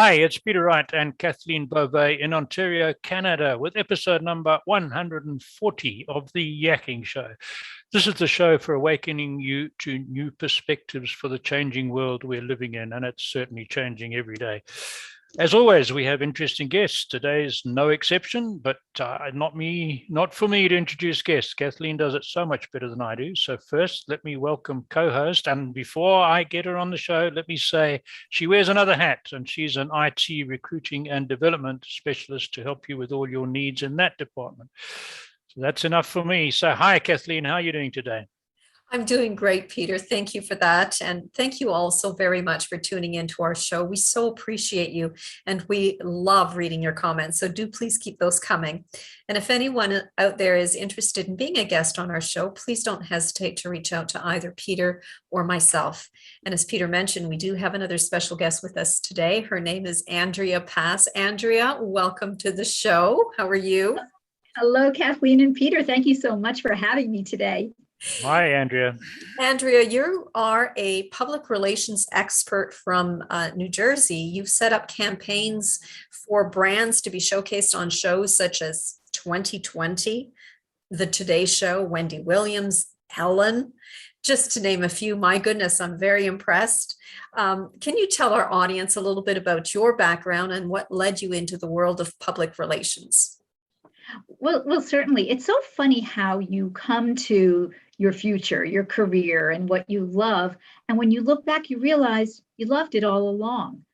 Hi, it's Peter Wright and Kathleen Beauvais in Ontario, Canada, with episode number 140 of the Yakking Show. This is the show for awakening you to new perspectives for the changing world we're living in, and it's certainly changing every day. As always, we have interesting guests. Today's no exception, but not for me to introduce guests. Kathleen does it so much better than I do. So first, let me welcome co-host. And before I get her on the show, let me say she wears another hat, and she's an IT recruiting and development specialist to help you with all your needs in that department. So that's enough for me. So hi, Kathleen. How are you doing today? I'm doing great, Peter. Thank you for that. And thank you all so very much for tuning into our show. We so appreciate you and we love reading your comments. So do please keep those coming. And if anyone out there is interested in being a guest on our show, please don't hesitate to reach out to either Peter or myself. And as Peter mentioned, we do have another special guest with us today. Her name is Andrea Pass. Andrea, welcome to the show. How are you? Hello, Kathleen and Peter. Thank you so much for having me today. Hi, Andrea. Andrea, you are a public relations expert from New Jersey. You've set up campaigns for brands to be showcased on shows such as 2020, The Today Show, Wendy Williams, Ellen, just to name a few. My goodness, I'm very impressed. Can you tell our audience a little bit about your background and what led you into the world of public relations? Well, certainly. It's so funny how you come to your future, your career, and what you love. And when you look back, you realize you loved it all along.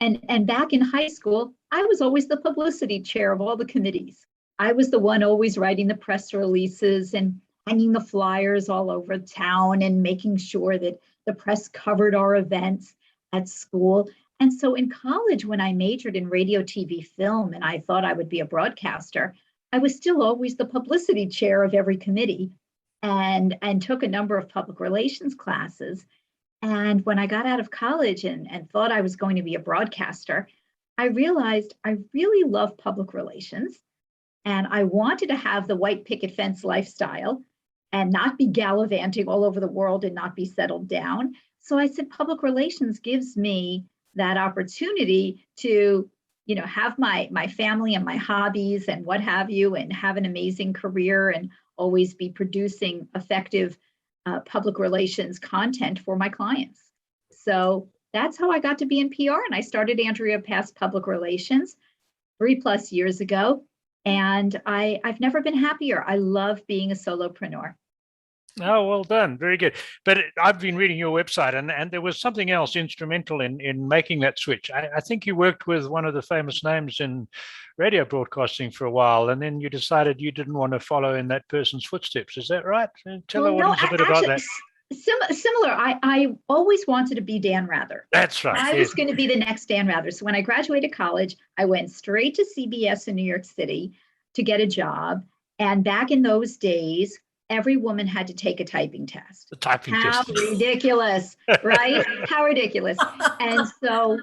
And back in high school, I was always the publicity chair of all the committees. I was the one always writing the press releases and hanging the flyers all over town and making sure that the press covered our events at school. And so in college, when I majored in radio, TV, film, and I thought I would be a broadcaster, I was still always the publicity chair of every committee and took a number of public relations classes. And when I got out of college and thought I was going to be a broadcaster, I realized I really love public relations and I wanted to have the white picket fence lifestyle and not be gallivanting all over the world and not be settled down. So I said, public relations gives me that opportunity to have my family and my hobbies and what have you, and have an amazing career and always be producing effective public relations content for my clients. So that's how I got to be in PR. And I started Andrea Pass Public Relations 3+ years ago. And I've never been happier. I love being a solopreneur. Oh, well done. Very good. But I've been reading your website and there was something else instrumental in making that switch. I think you worked with one of the famous names in radio broadcasting for a while, and then you decided you didn't want to follow in that person's footsteps. Is that right? Tell our audience a bit about that. Similar. I always wanted to be Dan Rather. That's right. I was going to be the next Dan Rather. So when I graduated college, I went straight to CBS in New York City to get a job. And back in those days, every woman had to take a typing test. The typing test. How ridiculous, right? How ridiculous. And so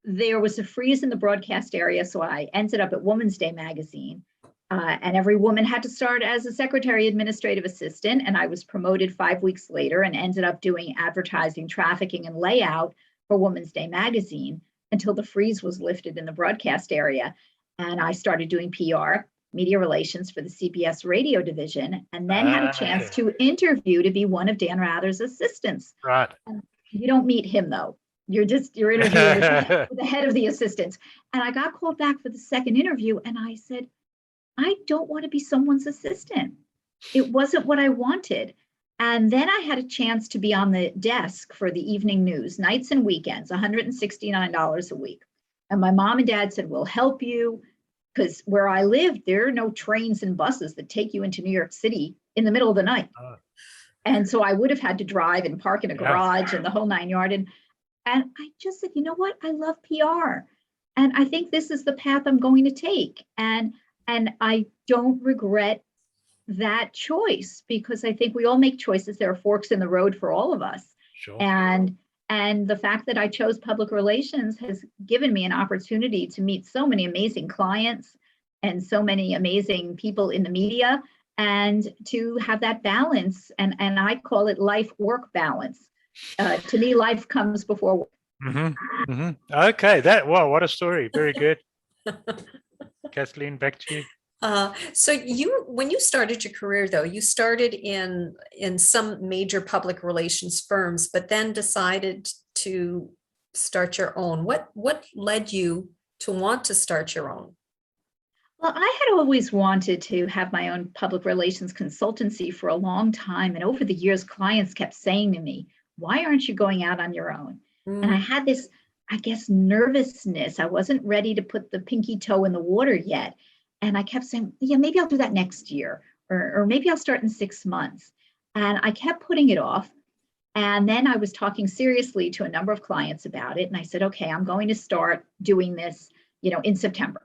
there was a freeze in the broadcast area. So I ended up at Woman's Day magazine. And every woman had to start as a secretary administrative assistant. And I was promoted 5 weeks later and ended up doing advertising, trafficking, and layout for Woman's Day magazine until the freeze was lifted in the broadcast area. And I started doing PR, media relations, for the CBS radio division, and then had a chance to interview to be one of Dan Rather's assistants. Right. And you don't meet him though. You're interviewing with the head of the assistants. And I got called back for the second interview and I said, I don't want to be someone's assistant. It wasn't what I wanted. And then I had a chance to be on the desk for the evening news, nights and weekends, $169 a week. And my mom and dad said, we'll help you. Because where I lived, there are no trains and buses that take you into New York City in the middle of the night. And so I would have had to drive and park in a garage and the whole 9 yards. And I just said, you know what? I love PR. And I think this is the path I'm going to take. And I don't regret that choice because I think we all make choices. There are forks in the road for all of us. Sure. And the fact that I chose public relations has given me an opportunity to meet so many amazing clients and so many amazing people in the media and to have that balance. And I call it life-work balance. To me, life comes before work. Okay, wow, what a story. Very good. Kathleen, back to you. So when you started your career, though, you started in some major public relations firms, but then decided to start your own. What led you to want to start your own? Well, I had always wanted to have my own public relations consultancy for a long time. And over the years, clients kept saying to me, why aren't you going out on your own? And I had this, I guess, nervousness. I wasn't ready to put the pinky toe in the water yet. And I kept saying, yeah, maybe I'll do that next year, or maybe I'll start in 6 months. And I kept putting it off. And then I was talking seriously to a number of clients about it. And I said, okay, I'm going to start doing this, in September.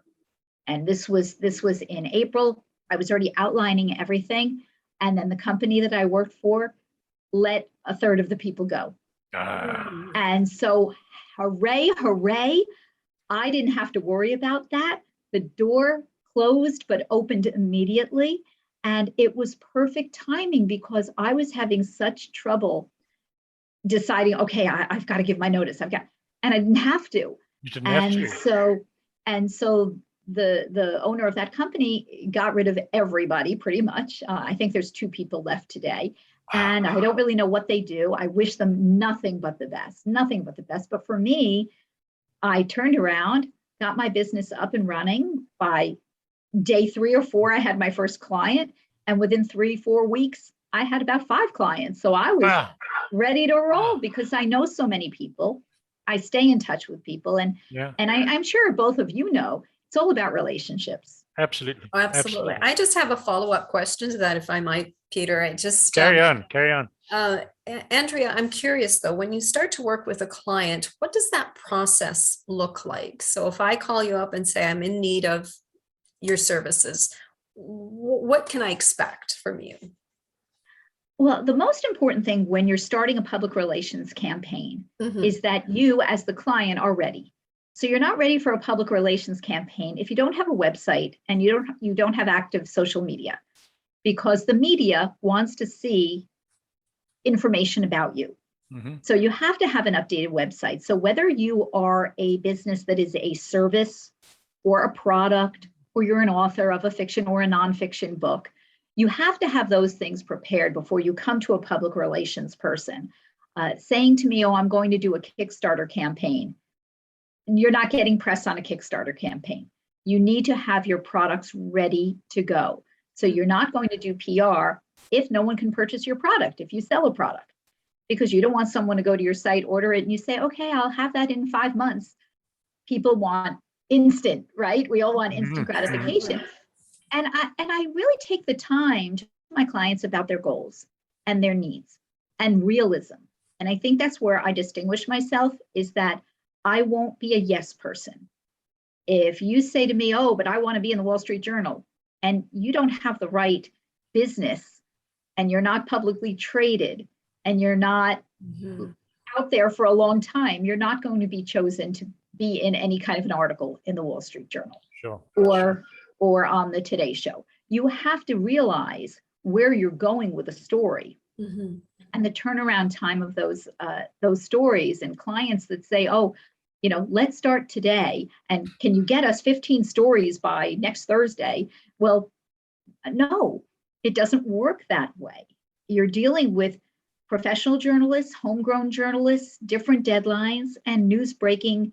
And this was in April. I was already outlining everything. And then the company that I worked for let a third of the people go. And so hooray, hooray. I didn't have to worry about that. The door closed, but opened immediately. And it was perfect timing because I was having such trouble deciding, okay, I've got to give my notice. And I didn't have to. You didn't have to. So the owner of that company got rid of everybody pretty much. I think there's 2 people left today. And I don't really know what they do. I wish them nothing but the best. But for me, I turned around, got my business up and running. By day 3 or 4, I had my first client. And within 3-4 weeks, I had about 5 clients. So I was ready to roll because I know so many people. I stay in touch with people. And I'm sure both of you know, it's all about relationships. Absolutely. Absolutely. I just have a follow-up question to that, if I might, Peter. I just carry on. Andrea, I'm curious though, when you start to work with a client, what does that process look like? So if I call you up and say I'm in need of your services, what can I expect from you? Well, the most important thing when you're starting a public relations campaign is that you, as the client, are ready. So you're not ready for a public relations campaign if you don't have a website and you don't have active social media, because the media wants to see information about you. So you have to have an updated website. So whether you are a business that is a service or a product, or you're an author of a fiction or a nonfiction book, you have to have those things prepared before you come to a public relations person. Saying to me, oh, I'm going to do a Kickstarter campaign. You're not getting press on a Kickstarter campaign. You need to have your products ready to go. So you're not going to do PR if no one can purchase your product, if you sell a product, because you don't want someone to go to your site, order it, and you say, okay, I'll have that in 5 months. People want instant, right? We all want instant gratification. And I really take the time to talk to my clients about their goals and their needs and realism. And I think that's where I distinguish myself, is that I won't be a yes person. If you say to me, oh, but I want to be in the Wall Street Journal, and you don't have the right business, and you're not publicly traded, and you're not out there for a long time, you're not going to be chosen to be in any kind of an article in the Wall Street Journal or on the Today Show. You have to realize where you're going with a story. And the turnaround time of those stories, and clients that say, oh, let's start today, and can you get us 15 stories by next Thursday? Well, no, it doesn't work that way. You're dealing with professional journalists, homegrown journalists, different deadlines, and news breaking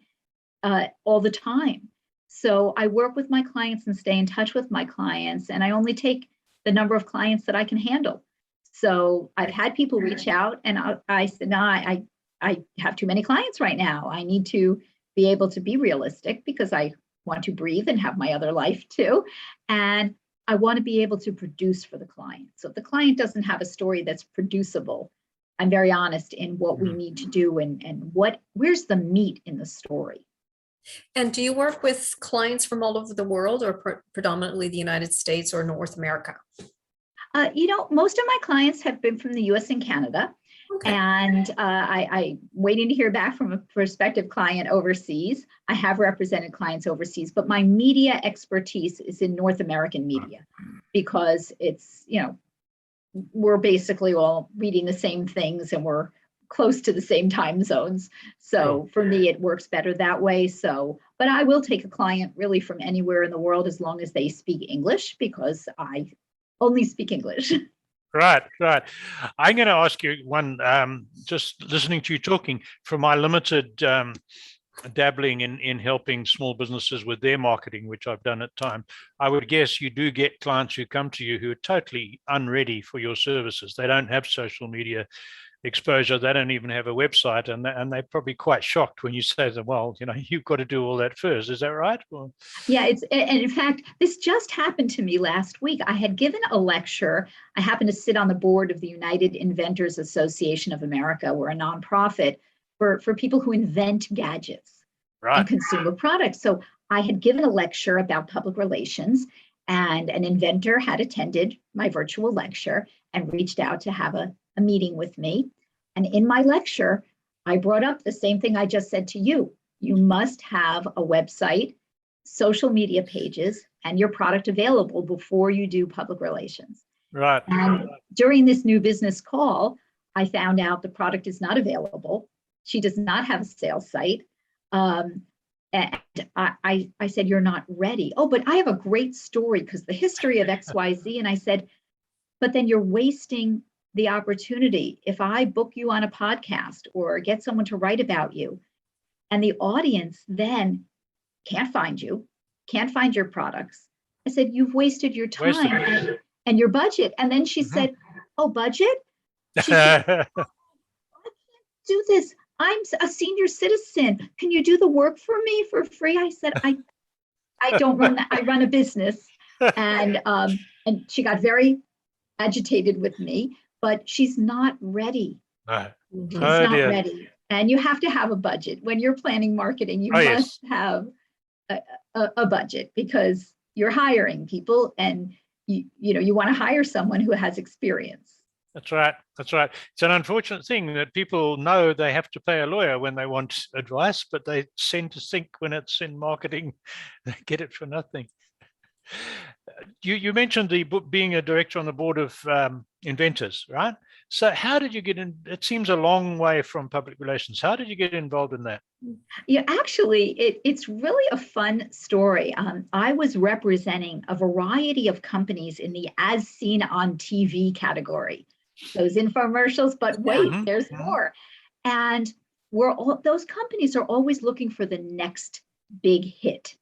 all the time. So I work with my clients and stay in touch with my clients, and I only take the number of clients that I can handle. So I've had people reach out, and I said, no, I have too many clients right now. I need to be able to be realistic, because I want to breathe and have my other life too. And I want to be able to produce for the client. So if the client doesn't have a story that's producible, I'm very honest in what we need to do and where's the meat in the story. And do you work with clients from all over the world, or predominantly the United States or North America? Most of my clients have been from the US and Canada. Okay. And I'm waiting to hear back from a prospective client overseas. I have represented clients overseas, but my media expertise is in North American media, because it's, we're basically all reading the same things, and we're close to the same time zones. So for me, it works better that way. So, but I will take a client really from anywhere in the world as long as they speak English, because I only speak English. Right. I'm going to ask you one, just listening to you talking, from my limited dabbling in helping small businesses with their marketing, which I've done at time, I would guess you do get clients who come to you who are totally unready for your services. They don't have social media exposure. They don't even have a website, and they're probably quite shocked when you say to them, well, you've got to do all that first. Is that right? Well, yeah, and in fact, this just happened to me last week. I had given a lecture. I happen to sit on the board of the United Inventors Association of America. We're a nonprofit for people who invent gadgets and consumer products. So I had given a lecture about public relations, and an inventor had attended my virtual lecture and reached out to have a meeting with me. And in my lecture, I brought up the same thing I just said to you. You must have a website, social media pages, and your product available before you do public relations. Right. And during this new business call, I found out the product is not available. She does not have a sales site. And I said, you're not ready. Oh, but I have a great story because the history of XYZ. And I said, but then you're wasting the opportunity. If I book you on a podcast or get someone to write about you, and the audience then can't find you, can't find your products, I said, you've wasted your time and your budget. And then she said, oh, budget? She said, I can't do this. I'm a senior citizen. Can you do the work for me for free? I said, I don't run that. I run a business. And she got very agitated with me, but she's not ready. She's not ready. And you have to have a budget. When you're planning marketing, you must have a budget, because you're hiring people, and you want to hire someone who has experience. That's right. It's an unfortunate thing that people know they have to pay a lawyer when they want advice, but they tend to think when it's in marketing, they get it for nothing. You mentioned being a director on the board of inventors, right? So how did you get in? It seems a long way from public relations. How did you get involved in that? Yeah, actually, it's really a fun story. I was representing a variety of companies in the as seen on TV category, those infomercials, but wait, there's more. And those companies are always looking for the next big hit.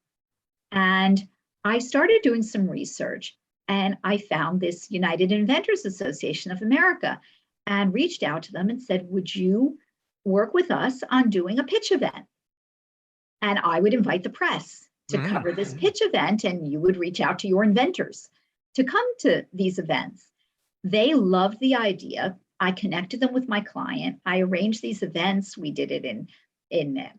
And I started doing some research, and I found this United Inventors Association of America and reached out to them and said, would you work with us on doing a pitch event? And I would invite the press to cover this pitch event, and you would reach out to your inventors to come to these events. They loved the idea. I connected them with my client. I arranged these events. We did it in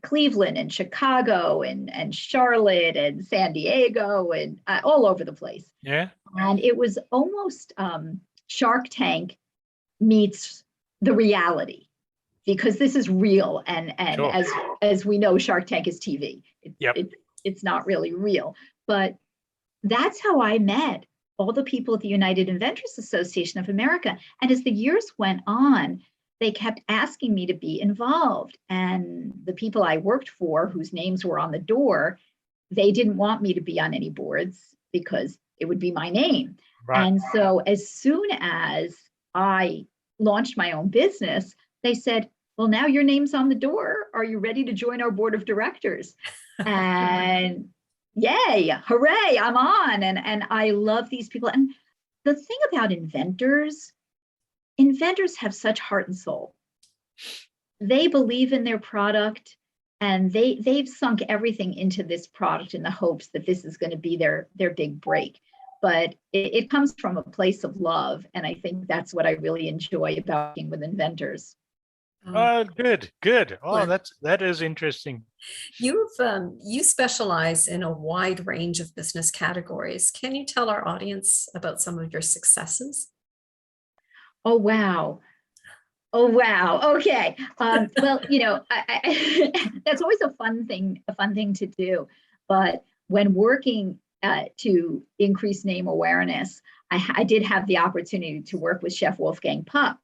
Cleveland and Chicago and Charlotte and San Diego and all over the place. Yeah. And it was almost Shark Tank meets the reality, because this is real. And sure. as we know, Shark Tank is TV. It's not really real. But that's how I met all the people at the United Inventors Association of America. And as the years went on, they kept asking me to be involved. And the people I worked for, whose names were on the door, they didn't want me to be on any boards because it would be my name. Right. And so as soon as I launched my own business, they said, well, now your name's on the door. Are you ready to join our board of directors? And yay, hooray, I'm on. And I love these people. And the thing about inventors have such heart and soul. They believe in their product, and they've sunk everything into this product in the hopes that this is going to be their big break. But it comes from a place of love. And I think that's what I really enjoy about working with inventors. Oh, good. Oh, that is interesting. You specialize in a wide range of business categories. Can you tell our audience about some of your successes? Oh, wow. Okay. Well, that's always a fun thing to do. But when working to increase name awareness, I did have the opportunity to work with Chef Wolfgang Puck.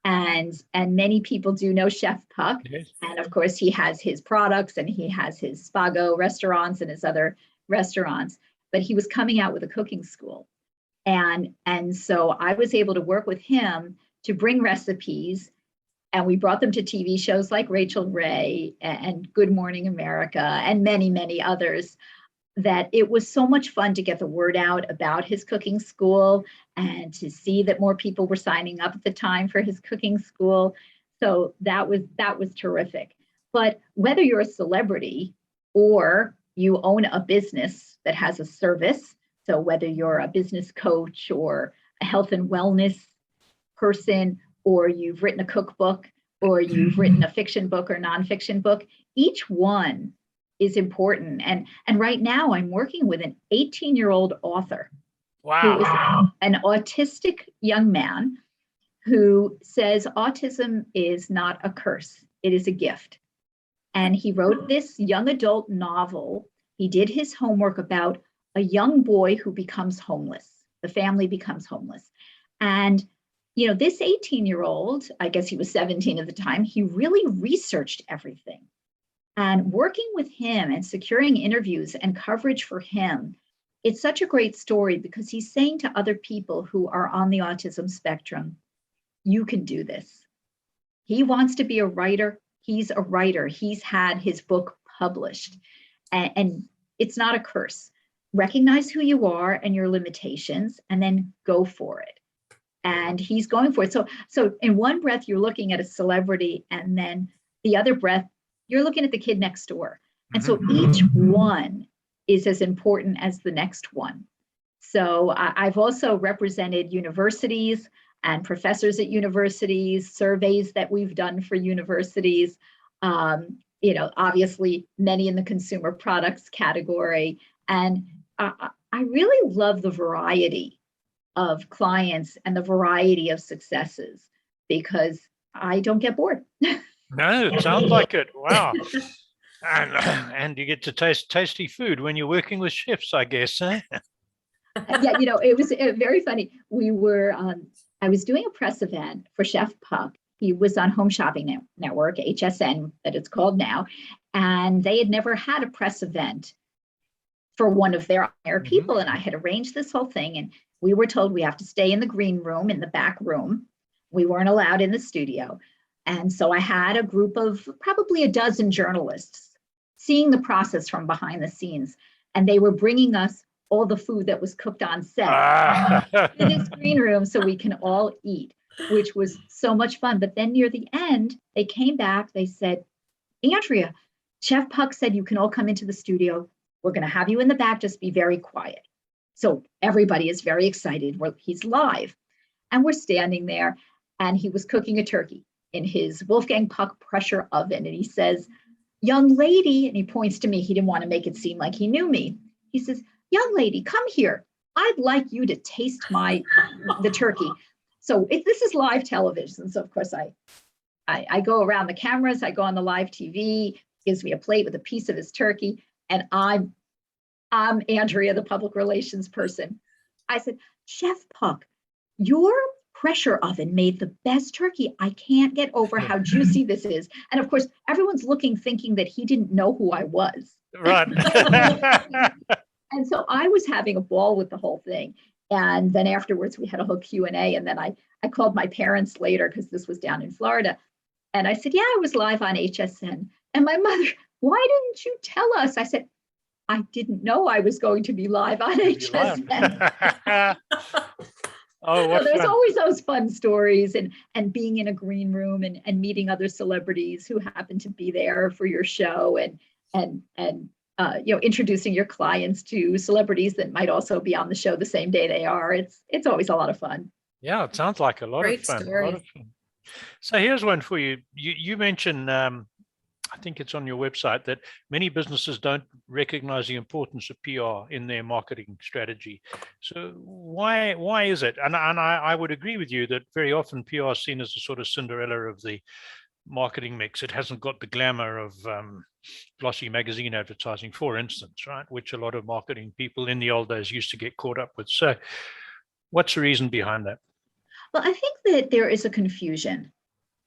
And many people do know Chef Puck. Yes. And of course, he has his products and he has his Spago restaurants and his other restaurants. But he was coming out with a cooking school. And so I was able to work with him to bring recipes, and we brought them to TV shows like Rachel Ray and Good Morning America and many, many others. That it was so much fun to get the word out about his cooking school and to see that more people were signing up at the time for his cooking school. So that was terrific. But whether you're a celebrity or you own a business that has a service, so whether you're a business coach or a health and wellness person, or you've written a cookbook, or you've written a fiction book or nonfiction book, each one is important. And right now I'm working with an 18-year-old author. Wow. Who is an autistic young man who says autism is not a curse, it is a gift. And he wrote this young adult novel. He did his homework about a young boy who becomes homeless. The family becomes homeless. And this 18-year-old, I guess he was 17 at the time, he really researched everything. And working with him and securing interviews and coverage for him, it's such a great story because he's saying to other people who are on the autism spectrum, you can do this. He wants to be a writer. He's a writer. He's had his book published. And it's not a curse. Recognize who you are and your limitations, and then go for it. And he's going for it. So in one breath, you're looking at a celebrity, and then the other breath, you're looking at the kid next door. And so each one is as important as the next one. So I've also represented universities and professors at universities, surveys that we've done for universities, obviously many in the consumer products category. And I really love the variety of clients and the variety of successes because I don't get bored. No, it sounds like it. Wow. And you get to taste tasty food when you're working with chefs, I guess. Eh? Yeah, it was very funny. I was doing a press event for Chef Puck. He was on Home Shopping Network, HSN, that it's called now. And they had never had a press event for one of their people. And I had arranged this whole thing. And we were told we have to stay in the green room, in the back room. We weren't allowed in the studio. And so I had a group of probably a dozen journalists seeing the process from behind the scenes. And they were bringing us all the food that was cooked on set in this green room so we can all eat, which was so much fun. But then near the end, they came back, they said, Andrea, Chef Puck said you can all come into the studio. We're going to have you in the back, just be very quiet. So everybody is very excited. He's live. And we're standing there, and he was cooking a turkey in his Wolfgang Puck pressure oven. And he says, young lady, and he points to me. He didn't want to make it seem like he knew me. He says, young lady, come here. I'd like you to taste the turkey. So this is live television. So of course I go around the cameras, I go on the live TV, gives me a plate with a piece of his turkey. And I'm Andrea, the public relations person. I said, Chef Puck, your pressure oven made the best turkey. I can't get over how juicy this is. And of course, everyone's looking, thinking that he didn't know who I was. Right. And so I was having a ball with the whole thing. And then afterwards, we had a whole Q&A. And then I called my parents later because this was down in Florida. And I said, yeah, I was live on HSN. And my mother, why didn't you tell us? I said, I didn't know I was going to be live on HSN. Oh, what so there's fun. always those fun stories and being in a green room and meeting other celebrities who happen to be there for your show and introducing your clients to celebrities that might also be on the show the same day they are. It's always a lot of fun. Yeah, it sounds like a lot Great of fun. story. A lot of fun. So here's one for you. You mentioned, I think it's on your website, that many businesses don't recognize the importance of PR in their marketing strategy. So why is it? And I would agree with you that very often PR is seen as a sort of Cinderella of the marketing mix. It hasn't got the glamour of glossy magazine advertising, for instance, right? Which a lot of marketing people in the old days used to get caught up with. So what's the reason behind that? Well, I think that there is a confusion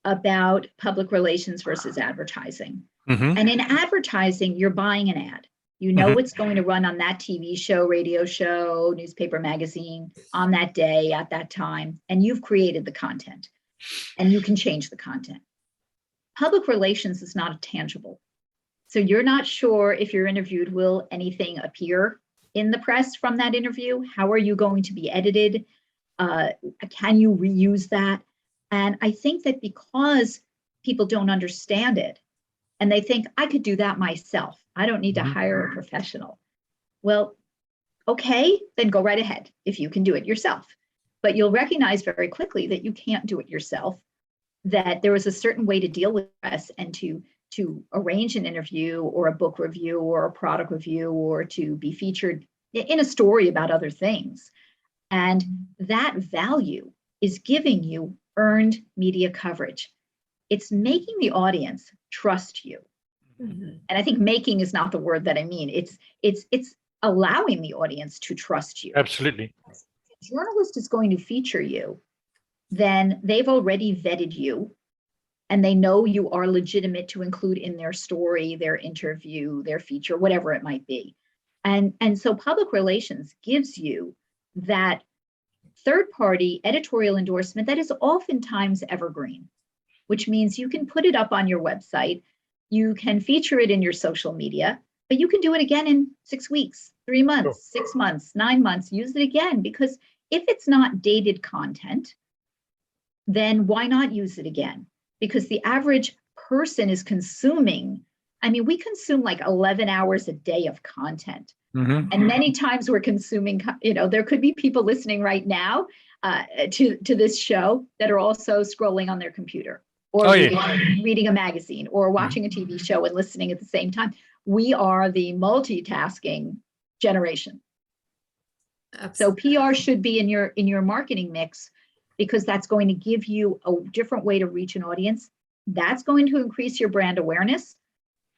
about public relations versus advertising. Mm-hmm. And in advertising, you're buying an ad. You know Mhm. it's going to run on that TV show, radio show, newspaper, magazine on that day at that time, and you've created the content and you can change the content. Public relations is not tangible. So you're not sure if you're interviewed, will anything appear in the press from that interview? How are you going to be edited? Can you reuse that? And I think that because people don't understand it and they think I could do that myself, I don't need to Mhm. hire a professional. Well, okay, then go right ahead if you can do it yourself. But you'll recognize very quickly that you can't do it yourself, that there is a certain way to deal with press and to arrange an interview or a book review or a product review or to be featured in a story about other things. And that value is giving you earned media coverage. It's making the audience trust you. Mhm. And I think making is not the word that I mean. It's allowing the audience to trust you. Absolutely. If a journalist is going to feature you, then they've already vetted you and they know you are legitimate to include in their story, their interview, their feature, whatever it might be. And so public relations gives you that third-party editorial endorsement that is oftentimes evergreen, which means you can put it up on your website, you can feature it in your social media, but you can do it again in 6 weeks, 3 months, 6 months, 9 months, use it again, because if it's not dated content, then why not use it again? Because the average person is consuming, I mean, we consume like 11 hours a day of content. Mhm. And many times we're consuming, there could be people listening right now to this show that are also scrolling on their computer or Oh, yeah. reading a magazine or watching a TV show and listening at the same time. We are the multitasking generation. So PR should be in your marketing mix because that's going to give you a different way to reach an audience. That's going to increase your brand awareness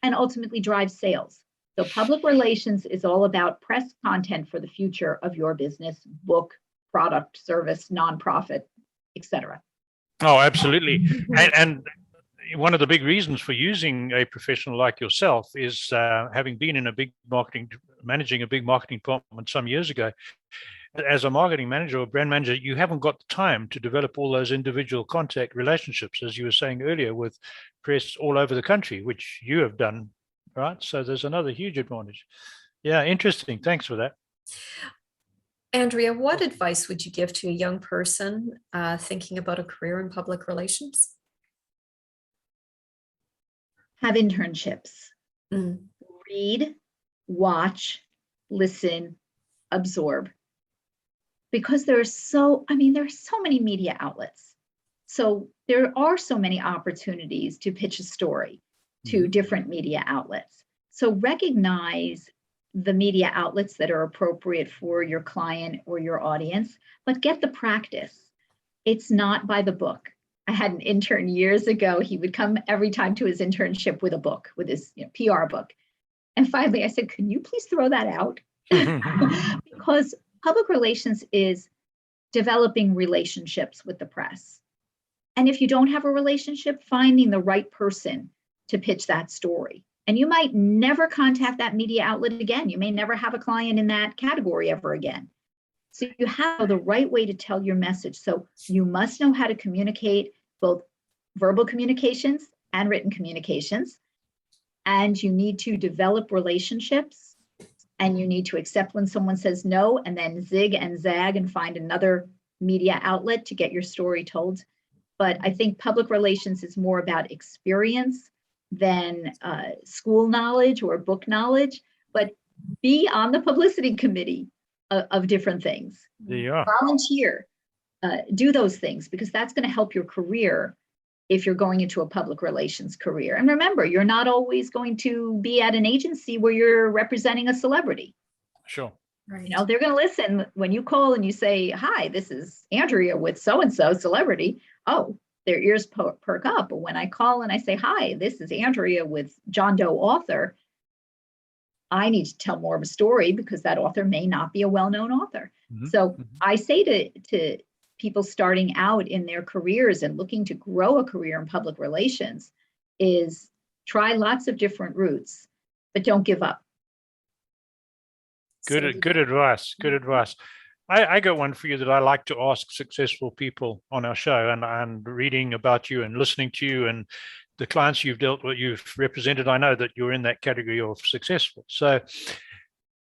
and ultimately drive sales. So public relations is all about press content for the future of your business, book, product, service, nonprofit, etc. Oh, absolutely. And one of the big reasons for using a professional like yourself is having been in managing a big marketing department some years ago. As a marketing manager or brand manager, you haven't got the time to develop all those individual contact relationships, as you were saying earlier, with press all over the country, which you have done, right? So there's another huge advantage. Yeah, interesting. Thanks for that. Andrea, what advice would you give to a young person thinking about a career in public relations? Have internships. Mm. Read, watch, listen, absorb. Because there are so many media outlets. So there are so many opportunities to pitch a story to different media outlets. So recognize the media outlets that are appropriate for your client or your audience, but get the practice. It's not by the book. I had an intern years ago. He would come every time to his internship with a book, with his PR book. And finally I said, can you please throw that out? Because public relations is developing relationships with the press. And if you don't have a relationship, finding the right person to pitch that story. And you might never contact that media outlet again. You may never have a client in that category ever again. So you have the right way to tell your message. So you must know how to communicate both verbal communications and written communications. And you need to develop relationships. And you need to accept when someone says no, and then zig and zag and find another media outlet to get your story told. But I think public relations is more about experience than school knowledge or book knowledge, but be on the publicity committee of different things. There you are. Volunteer, do those things, because that's going to help your career if you're going into a public relations career. And remember, you're not always going to be at an agency where you're representing a celebrity. Sure. Right. They're going to listen when you call and you say, hi, this is Andrea with so-and-so celebrity. Oh, their ears perk up. But when I call and I say, hi, this is Andrea with John Doe author, I need to tell more of a story because that author may not be a well-known author. So I say to people starting out in their careers and looking to grow a career in public relations is try lots of different routes, but don't give up. Good advice. Good advice. I got one for you that I like to ask successful people on our show, and reading about you and listening to you and the clients you've dealt with, you've represented, I know that you're in that category of successful. So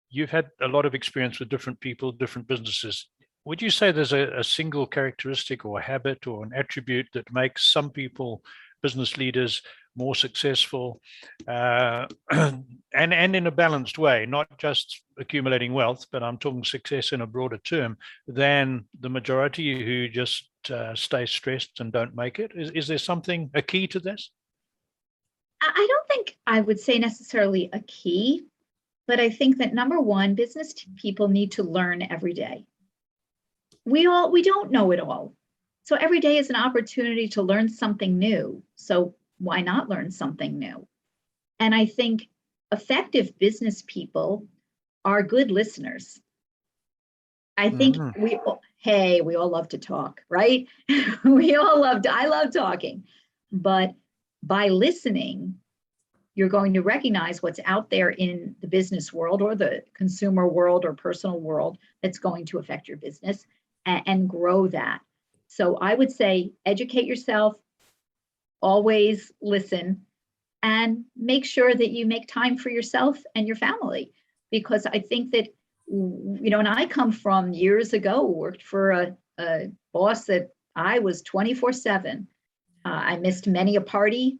you've had a lot of experience with different people, different businesses. Would you say there's a single characteristic or habit or an attribute that makes some people, business leaders, more successful, and in a balanced way, not just accumulating wealth, but I'm talking success in a broader term, than the majority who just stay stressed and don't make it? Is there something, a key to this? I don't think I would say necessarily a key, but I think that number one, business people need to learn every day. We don't know it all. So every day is an opportunity to learn something new. So why not learn something new? And I think effective business people are good listeners. I think we all love to talk, right? I love talking, but by listening, you're going to recognize what's out there in the business world or the consumer world or personal world that's going to affect your business and grow that. So I would say educate yourself, always listen, and make sure that you make time for yourself and your family. Because I think that, and I come from years ago, worked for a boss that I was 24/7. I missed many a party.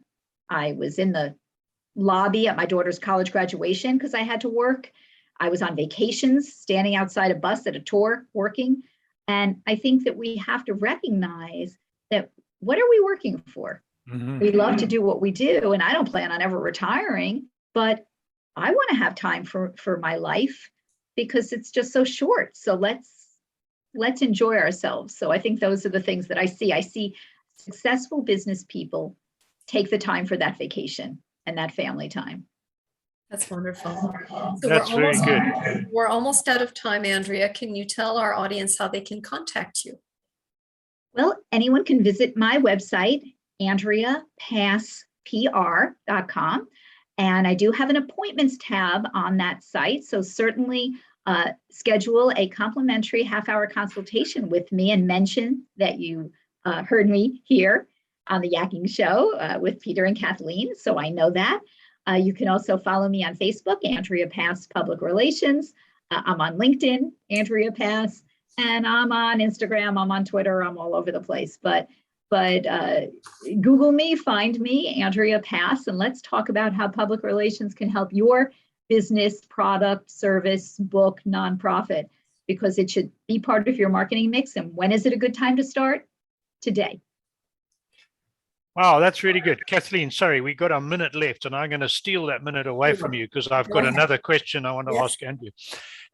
I was in the lobby at my daughter's college graduation because I had to work. I was on vacations, standing outside a bus at a tour, working. And I think that we have to recognize that what are we working for? Mm-hmm. We love to do what we do, and I don't plan on ever retiring, but I want to have time for my life because it's just so short. So let's enjoy ourselves. So I think those are the things that I see. I see successful business people take the time for that vacation and that family time. That's wonderful. So That's very good. We're almost out of time, Andrea. Can you tell our audience how they can contact you? Well, anyone can visit my website, AndreaPassPR.com. And I do have an appointments tab on that site. So certainly schedule a complimentary half-hour consultation with me and mention that you heard me here on the Yakking Show with Peter and Kathleen. So I know that. You can also follow me on Facebook, Andrea Pass Public Relations. I'm on LinkedIn, Andrea Pass, and I'm on Instagram, I'm on Twitter, I'm all over the place. But Google me, find me, Andrea Pass, and let's talk about how public relations can help your business, product, service, book, nonprofit, because it should be part of your marketing mix. And when is it a good time to start? Today. Wow, that's really good. Kathleen, sorry, we got a minute left, and I'm going to steal that minute away from you because I've got another question I want to ask Andrea.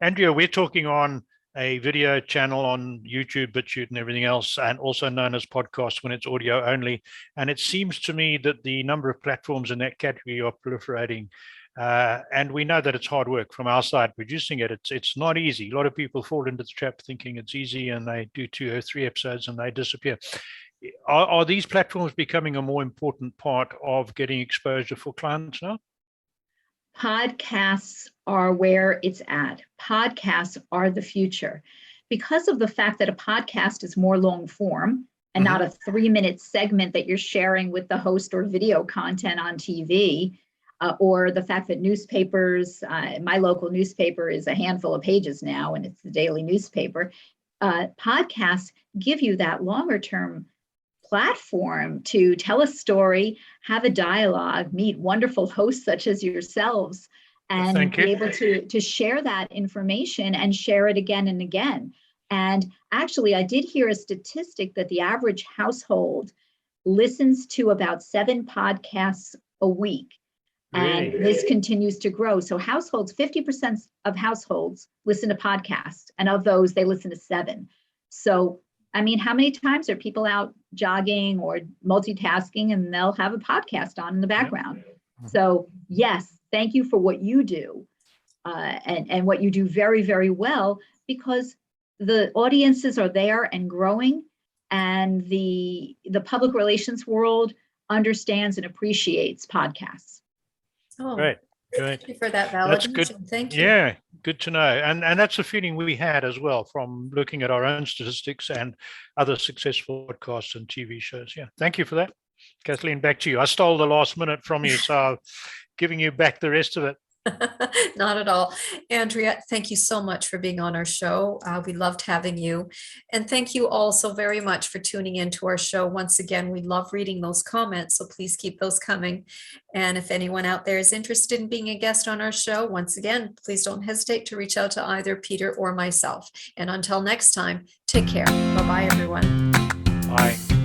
Andrea, we're talking on a video channel on YouTube, BitChute, and everything else, and also known as podcasts when it's audio only. And it seems to me that the number of platforms in that category are proliferating. And we know that it's hard work from our side producing it. It's not easy. A lot of people fall into the trap thinking it's easy, and they do 2 or 3 episodes and they disappear. Are these platforms becoming a more important part of getting exposure for clients now? Podcasts are where it's at. Podcasts are the future because of the fact that a podcast is more long form and not a 3-minute segment that you're sharing with the host or video content on TV, or the fact that newspapers, my local newspaper is a handful of pages now, and it's the daily newspaper. Podcasts give you that longer term platform to tell a story, have a dialogue, meet wonderful hosts such as yourselves, and be able to share that information and share it again and again. And actually, I did hear a statistic that the average household listens to about 7 podcasts a week. Really? And this continues to grow. So households, 50% of households listen to podcasts, and of those, they listen to 7. So I mean, how many times are people out jogging or multitasking and they'll have a podcast on in the background? So yes, thank you for what you do and what you do very, very well, because the audiences are there and growing. and the public relations world understands and appreciates podcasts. Oh, Great. thank you for that That's good. validation. Thank you. Yeah, good to know. And that's a feeling we had as well from looking at our own statistics and other successful podcasts and TV shows. Yeah, thank you for that. Kathleen, back to you. I stole the last minute from you, so I'm giving you back the rest of it. Not at all. Andrea, thank you so much for being on our show. We loved having you. And thank you all so very much for tuning into our show. Once again, we love reading those comments, so please keep those coming. And if anyone out there is interested in being a guest on our show, once again, please don't hesitate to reach out to either Peter or myself. And until next time, take care. Bye-bye, everyone. Bye.